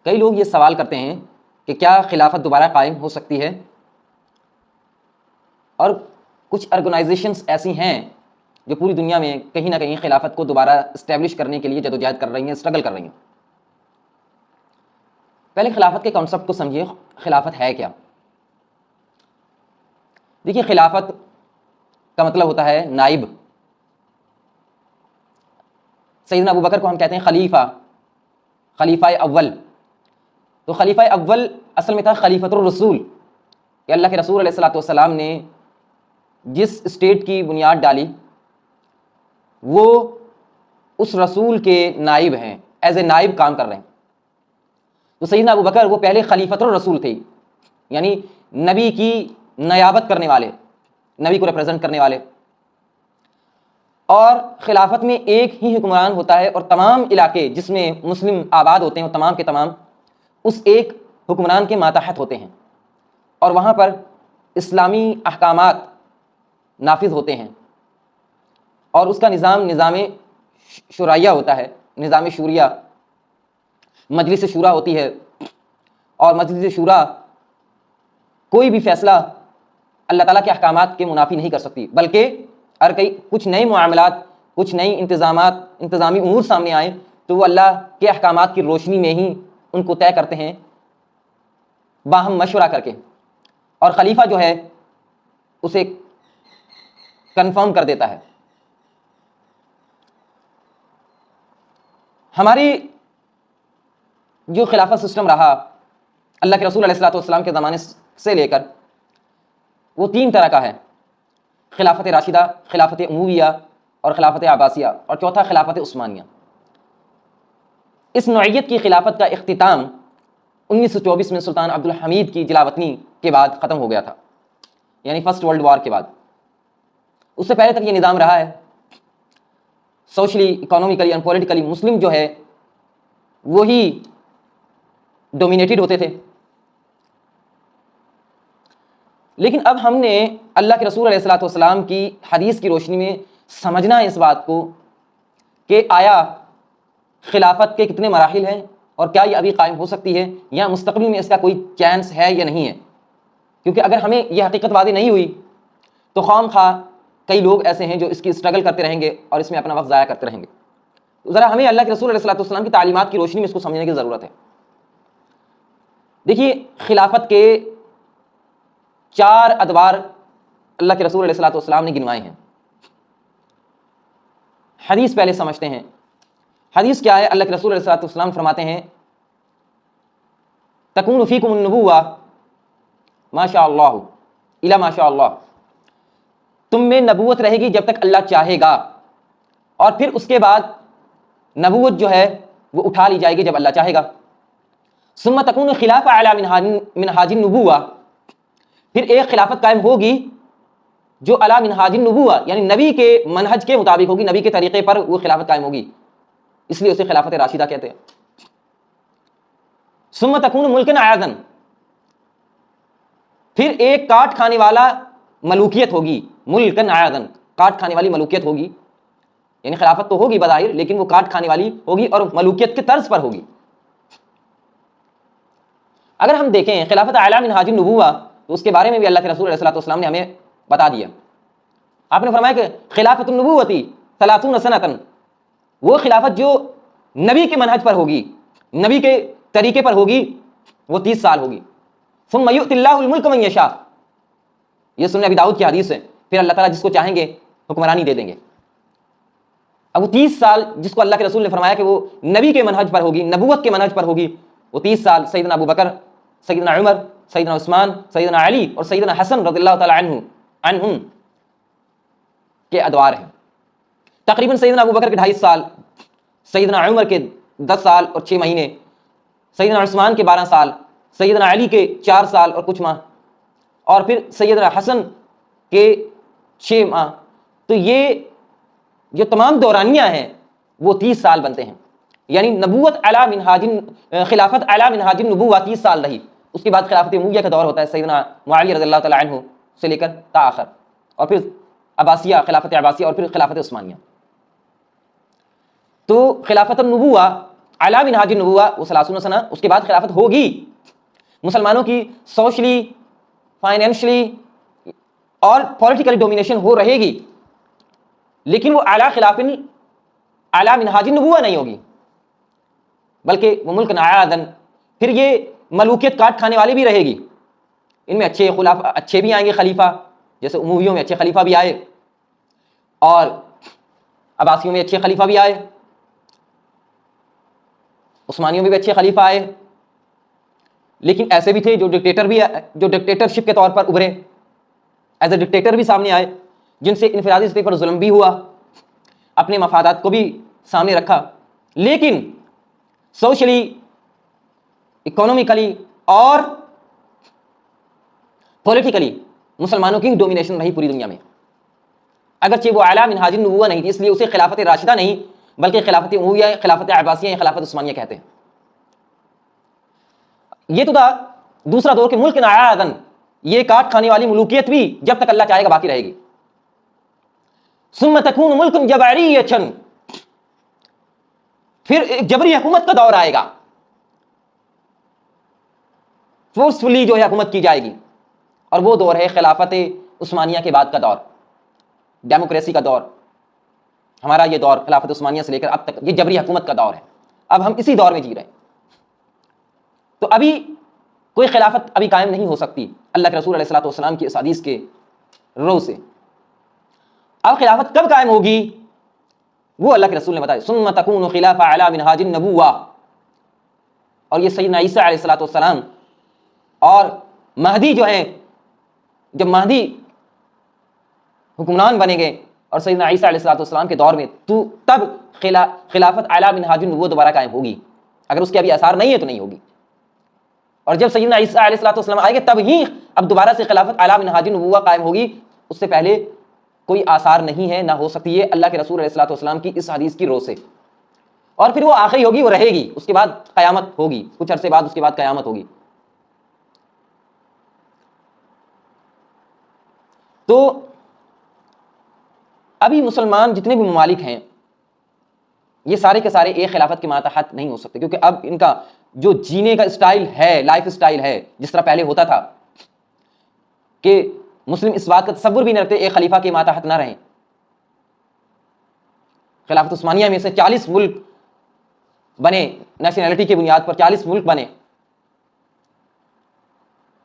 کئی لوگ یہ سوال کرتے ہیں کہ کیا خلافت دوبارہ قائم ہو سکتی ہے، اور کچھ آرگنائزیشنز ایسی ہیں جو پوری دنیا میں کہیں نہ کہیں خلافت کو دوبارہ اسٹیبلش کرنے کے لیے جدوجہد کر رہی ہیں، اسٹرگل کر رہی ہیں۔ پہلے خلافت کے کانسیپٹ کو سمجھیے، خلافت ہے کیا؟ دیکھیے، خلافت کا مطلب ہوتا ہے نائب۔ سیدنا ابو بکر کو ہم کہتے ہیں خلیفہ اول۔ تو خلیفہ اول اصل میں تھا خلیفۃ الرسول، کہ اللہ کے رسول علیہ الصلوۃ والسلام نے جس اسٹیٹ کی بنیاد ڈالی وہ اس رسول کے نائب ہیں، ایز اے نائب کام کر رہے ہیں۔ تو سیدنا ابو بکر وہ پہلے خلیفۃ الرسول تھے، یعنی نبی کی نیابت کرنے والے، نبی کو ریپرزینٹ کرنے والے۔ اور خلافت میں ایک ہی حکمران ہوتا ہے، اور تمام علاقے جس میں مسلم آباد ہوتے ہیں وہ تمام کے تمام اس ایک حکمران کے ماتحت ہوتے ہیں، اور وہاں پر اسلامی احکامات نافذ ہوتے ہیں، اور اس کا نظام شرعیہ ہوتا ہے، نظام شوریہ۔ مجلس شورا ہوتی ہے، اور مجلس شورا کوئی بھی فیصلہ اللہ تعالیٰ کے احکامات کے منافی نہیں کر سکتی، بلکہ اگر کچھ نئے معاملات، کچھ نئی انتظامی امور سامنے آئیں تو وہ اللہ کے احکامات کی روشنی میں ہی ان کو طے کرتے ہیں، باہم مشورہ کر کے، اور خلیفہ جو ہے اسے کنفرم کر دیتا ہے۔ ہماری جو خلافت سسٹم رہا اللہ کے رسول علیہ الصلوۃ والسلام کے زمانے سے لے کر، وہ 3 طرح کا ہے: خلافت راشدہ، خلافت امویہ، اور خلافت عباسیہ، اور چوتھا خلافت عثمانیہ۔ اس نوعیت کی خلافت کا اختتام 1924 میں سلطان عبد الحمید کی جلاوطنی کے بعد ختم ہو گیا تھا، یعنی فرسٹ ورلڈ وار کے بعد۔ اس سے پہلے تک یہ نظام رہا ہے، سوشلی، اکانومیکلی اور پولیٹیکلی مسلم جو ہے وہی ڈومینیٹڈ ہوتے تھے۔ لیکن اب ہم نے اللہ کے رسول علیہ الصلوۃ والسلام کی حدیث کی روشنی میں سمجھنا ہے اس بات کو کہ آیا خلافت کے کتنے مراحل ہیں، اور کیا یہ ابھی قائم ہو سکتی ہے، یا مستقبل میں اس کا کوئی چانس ہے یا نہیں ہے۔ کیونکہ اگر ہمیں یہ حقیقت واضح نہیں ہوئی تو خواہ مخواہ کئی لوگ ایسے ہیں جو اس کی اسٹرگل کرتے رہیں گے اور اس میں اپنا وقت ضائع کرتے رہیں گے۔ تو ذرا ہمیں اللہ کے رسول علیہ الصلوۃ والسلام کی تعلیمات کی روشنی میں اس کو سمجھنے کی ضرورت ہے۔ دیکھیے، خلافت کے 4 ادوار اللہ کے رسول علیہ الصلوۃ والسلام نے گنوائے ہیں۔ حدیث پہلے سمجھتے ہیں۔ حدیث کیا ہے؟ اللہ کے رسول علیہ الصلوۃ والسلام فرماتے ہیں: تکون فیکم النبوہ ما شاء اللہ الا ما شاء اللہ، تم میں نبوت رہے گی جب تک اللہ چاہے گا، اور پھر اس کے بعد نبوت جو ہے وہ اٹھا لی جائے گی جب اللہ چاہے گا۔ ثم تکون خلافہ علی منہاج النبوہ، پھر ایک خلافت قائم ہوگی جو علی منہاج النبوہ، یعنی نبی کے منہج کے مطابق ہوگی، نبی کے طریقے پر وہ خلافت قائم ہوگی، اس لیے اسے خلافت راشدہ کہتے ہیں۔ ثم تکون ملکا عاضا، پھر ایک کاٹ کھانے والا ملوکیت ہوگی، ملکا عاضا، کاٹ کھانے والی ملوکیت ہوگی، یعنی خلافت تو ہوگی بظاہر لیکن وہ کاٹ کھانے والی ہوگی اور ملوکیت کے طرز پر ہوگی۔ اگر ہم دیکھیں خلافت علی منہاج النبوہ تو اس کے بارے میں بھی اللہ کے رسول علیہ الصلوۃ والسلام نے ہمیں بتا دیا۔ آپ نے فرمایا کہ خلافت النبوتی 30 سنۃ، وہ خلافت جو نبی کے منہج پر ہوگی، نبی کے طریقے پر ہوگی، وہ 30 سال ہوگی۔ ثم یؤتی اللہ الملک من یشاء، یہ سنن ابی داؤد کی حدیث ہے، پھر اللہ تعالیٰ جس کو چاہیں گے حکمرانی دے دیں گے۔ اب وہ 30 سال جس کو اللہ کے رسول نے فرمایا کہ وہ نبی کے منہج پر ہوگی، نبوت کے منہج پر ہوگی، وہ 30 سال سیدنا ابو بکر، سیدنا عمر، سیدنا عثمان، سیدنا علی اور سیدنا حسن رضی اللہ تعالیٰ عنہم کے ادوار ہیں۔ تقریباً سیدنا ابو بکر کے 2.5 سال، سیدنا عمر کے 10 سال اور 6 مہینے، سیدنا عثمان کے 12 سال، سیدنا علی کے 4 سال اور کچھ ماہ، اور پھر سیدنا حسن کے 6 ماہ۔ تو یہ جو تمام دورانیہ ہیں وہ 30 سال بنتے ہیں، یعنی نبوت علی منہاج، خلافت علی منہاج النبوہ 30 سال رہی۔ اس کے بعد خلافت امویہ کا دور ہوتا ہے سیدنا معاویہ رضی اللہ تعالیٰ عنہ سے لے کر تا آخر، اور پھر عباسیہ، خلافت عباسیہ، اور پھر خلافت عثمانیہ۔ تو خلافت النبوہ اعلیٰ منہاج النبوہ وہ 30 سنہ، اس کے بعد خلافت ہوگی، مسلمانوں کی سوشلی، فائنینشلی اور پولیٹیکلی ڈومینیشن ہو رہے گی، لیکن وہ اعلیٰ منہاج النبوہ نہیں ہوگی، بلکہ وہ ملک عادن، پھر یہ ملوکیت کاٹ کھانے والی بھی رہے گی، ان میں اچھے بھی آئیں گے خلیفہ، جیسے امویوں میں اچھے خلیفہ بھی آئے اور عباسیوں میں اچھے خلیفہ بھی آئے، عثمانیوں میں بھی اچھے خلیفہ آئے، لیکن ایسے بھی تھے جو ڈکٹیٹرشپ کے طور پر ابھرے، ایز اے ڈکٹیٹر بھی سامنے آئے، جن سے انفرادی سطح پر ظلم بھی ہوا، اپنے مفادات کو بھی سامنے رکھا، لیکن سوشلی، اکانومیکلی اور پولیٹیکلی مسلمانوں کی ڈومینیشن رہی پوری دنیا میں، اگرچہ وہ اعلیٰ منہاج النبوہ نہیں تھی، اس لیے اسے خلافت راشدہ نہیں بلکہ خلافت امویہ، خلافت عباسیہ یا خلافت عثمانیہ کہتے ہیں۔ یہ تو تھا دوسرا دور کہ ملک عادن، یہ کاٹ کھانے والی ملوکیت بھی جب تک اللہ چاہے گا باقی رہے گی۔ ثم تکون ملک جبریۃ، پھر ایک جبری حکومت کا دور آئے گا، فورسفلی جو ہے حکومت کی جائے گی، اور وہ دور ہے خلافت عثمانیہ کے بعد کا دور، ڈیموکریسی کا دور۔ ہمارا یہ دور خلافت عثمانیہ سے لے کر اب تک یہ جبری حکومت کا دور ہے، اب ہم اسی دور میں جی رہے ہیں۔ تو ابھی کوئی خلافت ابھی قائم نہیں ہو سکتی اللہ کے رسول علیہ الصلوۃ والسلام کی اس حدیث کے رو سے۔ اب خلافت کب قائم ہوگی وہ اللہ کے رسول نے بتایا، ثم تکون خلافہ علی منہاج النبوہ، اور یہ سیدنا عیسیٰ علیہ الصلوۃ والسلام اور مہدی جو ہیں، جب مہدی حکمران بنیں گے اور سیدنا عیسیٰ علیہ الصلوۃ والسلام کے دور میں، تو تب خلافت علی منہاج النبوہ دوبارہ قائم ہوگی، اگر اس کے ابھی آثار نہیں ہے تو نہیں ہوگی، اور جب سیدنا عیسیٰ علیہ الصلوۃ والسلام آئے گے تب ہی اب دوبارہ سے خلافت علی منہاج النبوہ قائم ہوگی، اس سے پہلے کوئی آثار نہیں ہے، نہ ہو سکتی ہے اللہ کے رسول علیہ الصلوۃ والسلام کی اس حدیث کی رو سے، اور پھر وہ آخری ہوگی، وہ رہے گی، اس کے بعد قیامت ہوگی، کچھ عرصے بعد اس کے بعد قیامت ہوگی۔ تو ابھی مسلمان جتنے بھی ممالک ہیں یہ سارے کے سارے ایک خلافت کے ماتحت نہیں ہو سکتے، کیونکہ اب ان کا جو جینے کا سٹائل ہے، لائف سٹائل ہے، جس طرح پہلے ہوتا تھا کہ مسلم اس بات کا تصور بھی نہ رکھتے ایک خلیفہ کے ماتحت نہ رہیں۔ خلافت عثمانیہ میں سے 40 ملک بنے، نیشنلٹی کی بنیاد پر 40 ملک بنے،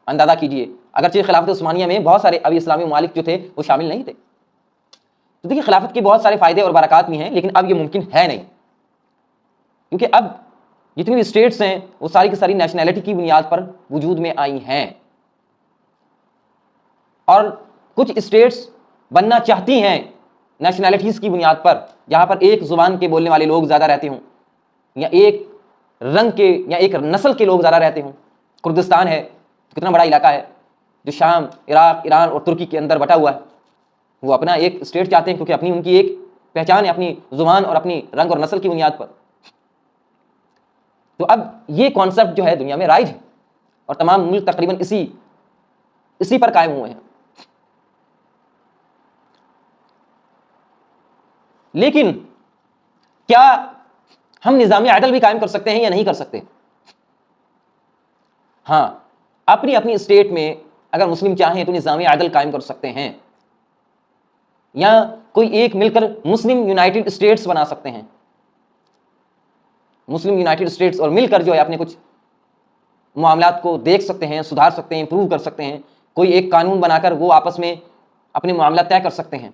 اندازہ کیجئے، اگرچہ خلافت عثمانیہ میں بہت سارے ابھی اسلامی ممالک جو تھے وہ شامل نہیں تھے۔ تو دیکھیے خلافت کے بہت سارے فائدے اور برکات بھی ہیں، لیکن اب یہ ممکن ہے نہیں، کیونکہ اب جتنی بھی اسٹیٹس ہیں وہ ساری کی ساری نیشنلٹی کی بنیاد پر وجود میں آئی ہیں، اور کچھ اسٹیٹس بننا چاہتی ہیں نیشنلٹیز کی بنیاد پر، جہاں پر ایک زبان کے بولنے والے لوگ زیادہ رہتے ہوں، یا ایک رنگ کے یا ایک نسل کے لوگ زیادہ رہتے ہوں۔ کردستان ہے، کتنا بڑا علاقہ ہے جو شام، عراق، ایران اور ترکی کے اندر بٹا ہوا ہے، وہ اپنا ایک اسٹیٹ چاہتے ہیں کیونکہ اپنی ان کی ایک پہچان ہے، اپنی زبان اور اپنی رنگ اور نسل کی بنیاد پر۔ تو اب یہ کانسیپٹ جو ہے دنیا میں رائج ہے، اور تمام ملک تقریباً اسی پر قائم ہوئے ہیں۔ لیکن کیا ہم نظام عدل بھی قائم کر سکتے ہیں یا نہیں کر سکتے؟ ہاں، اپنی اپنی اسٹیٹ میں اگر مسلم چاہیں تو نظام عدل قائم کر سکتے ہیں، یا کوئی ایک مل کر مسلم یونائٹڈ اسٹیٹس بنا سکتے ہیں، مسلم یونائٹڈ اسٹیٹس، اور مل کر جو ہے اپنے کچھ معاملات کو دیکھ سکتے ہیں، سدھار سکتے ہیں، امپروو کر سکتے ہیں، کوئی ایک قانون بنا کر وہ آپس میں اپنے معاملات طے کر سکتے ہیں۔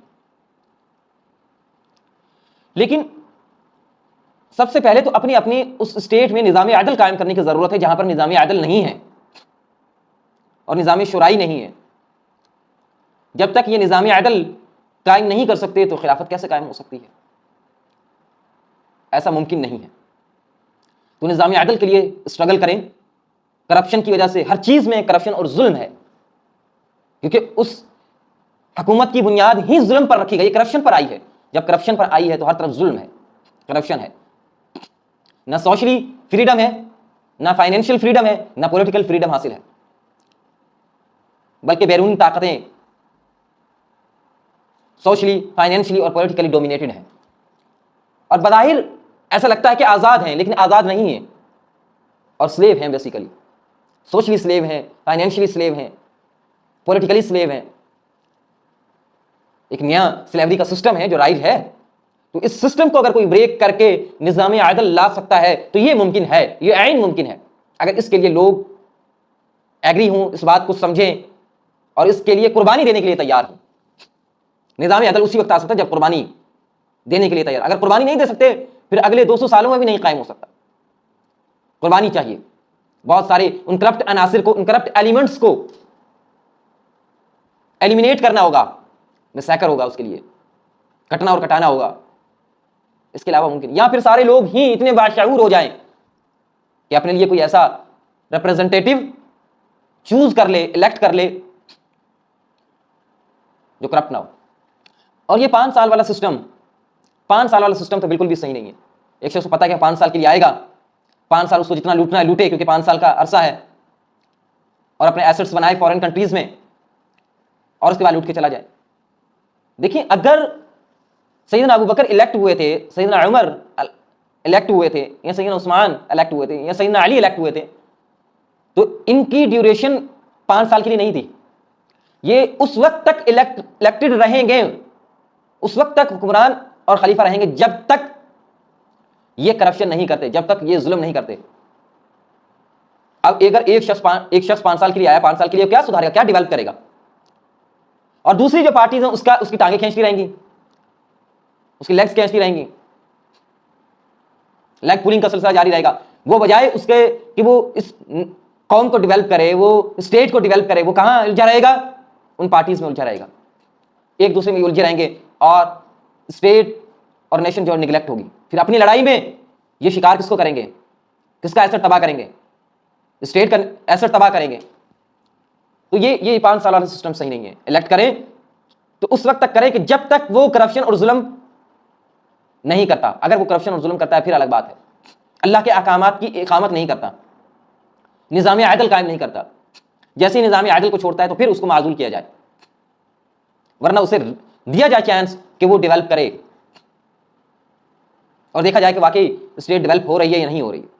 لیکن سب سے پہلے تو اپنی اپنی اس اسٹیٹ میں نظام عدل قائم کرنے کی ضرورت ہے، جہاں پر نظام عدل نہیں ہے اور نظام شورائی نہیں ہے۔ جب تک یہ نظام عدل قائم نہیں کر سکتے تو خلافت کیسے قائم ہو سکتی ہے؟ ایسا ممکن نہیں ہے۔ تو نظام عدل کے لیے اسٹرگل کریں۔ کرپشن کی وجہ سے ہر چیز میں کرپشن اور ظلم ہے، کیونکہ اس حکومت کی بنیاد ہی ظلم پر رکھی گئی، کرپشن پر آئی ہے۔ جب کرپشن پر آئی ہے تو ہر طرف ظلم ہے، کرپشن ہے، نہ سوشلی فریڈم ہے، نہ فائنینشیل فریڈم ہے، نہ پولیٹیکل فریڈم حاصل ہے، بلکہ بیرونی طاقتیں سوشلی، فائنینشلی اور پولیٹیکلی ڈومینیٹڈ ہیں۔ اور بظاہر ایسا لگتا ہے کہ آزاد ہیں لیکن آزاد نہیں ہیں اور سلیو ہیں بیسیکلی. سوشلی سلیو ہیں, فائنینشلی سلیو ہیں, پولیٹیکلی سلیو ہیں. ایک نیا سلیوری کا سسٹم ہے جو رائج ہے. تو اس سسٹم کو اگر کوئی بریک کر کے نظام عدل لا سکتا ہے تو یہ ممکن ہے, یہ عین ممکن ہے, اگر اس کے لیے لوگ ایگری ہوں, اس بات کو سمجھیں اور اس کے لیے قربانی دینے کے لیے تیار ہوں. نظام عدل اسی وقت آ سکتا ہے جب قربانی دینے کے لیے تیار. اگر قربانی نہیں دے سکتے پھر اگلے 200 سالوں میں بھی نہیں قائم ہو سکتا. قربانی چاہیے. بہت سارے ان کرپٹ عناصر کو, ان کرپٹ ایلیمنٹس کو ایلیمینیٹ کرنا ہوگا, مسیکر ہوگا, اس کے لیے کٹنا اور کٹانا ہوگا. اس کے علاوہ ممکن, یا پھر سارے لوگ ہی اتنے باشعور ہو جائیں کہ اپنے لیے کوئی ایسا ریپرزنٹیٹو چوز کر لے, الیکٹ کر لے جو کرپٹ نہ ہو. اور یہ 5 سال والا سسٹم, 5 سال والا سسٹم تو بالکل بھی صحیح نہیں ہے. ایک شخص کو پتا ہے کہ 5 سال کے لیے آئے گا, 5 سال اس کو جتنا لوٹنا ہے لوٹے, کیونکہ 5 سال کا عرصہ ہے, اور اپنے ایسٹس بنائے فورن کنٹریز میں اور اس کے بعد لوٹ کے چلا جائے. دیکھیں, اگر سیدنا ابو بکر الیکٹ ہوئے تھے, سیدنا عمر الیکٹ ہوئے تھے, یا سیدنا عثمان الیکٹ ہوئے تھے, یا سیدنا علی الیکٹ ہوئے تھے, تو ان کی ڈیوریشن 5 سال کے لیے نہیں تھی. یہ اس وقت تک الیکٹڈ رہیں گے, اس وقت تک حکمران اور خلیفہ رہیں گے جب تک یہ کرپشن نہیں کرتے, جب تک یہ ظلم نہیں کرتے. اب اگر ایک شخص 5 سال کے لیے آیا, 5 سال کے لیے کیا سدھارے گا, کیا ڈیولپ کرے گا؟ اور دوسری جو پارٹیز ہیں اس کی ٹانگیں کھینچتی رہیں گی, اس کی لیگز کھینچتی رہیں گی, لیگ پولنگ کا سلسلہ جاری رہے گا. وہ بجائے اس کے کہ وہ اس قوم کو ڈیولپ کرے, وہ اسٹیٹ کو ڈیولپ کرے, وہ کہاں الجھا رہے گا؟ ان پارٹیز میں الجھا رہے گا, ایک دوسرے میں الجھے رہیں گے, اور اسٹیٹ اور نیشن جو نگلیکٹ ہوگی. پھر اپنی لڑائی میں یہ شکار کس کو کریں گے, کس کا ایسٹ تباہ کریں گے؟ اسٹیٹ کا ایسٹ تباہ کریں گے. تو یہ 5 سال والا سسٹم صحیح نہیں ہے. الیکٹ کریں تو اس وقت تک کریں کہ جب تک وہ کرپشن اور ظلم نہیں کرتا. اگر وہ کرپشن اور ظلم کرتا ہے پھر الگ بات ہے. اللہ کے احکامات کی اقامت نہیں کرتا, نظام عدل قائم نہیں کرتا. جیسے ہی نظام عدل کو چھوڑتا ہے تو پھر اس کو معزول کیا جائے, ورنہ اسے دیا جائے چانس کہ وہ ڈیولپ کرے اور دیکھا جائے کہ واقعی اسٹیٹ ڈیولپ ہو رہی ہے یا نہیں ہو رہی ہے.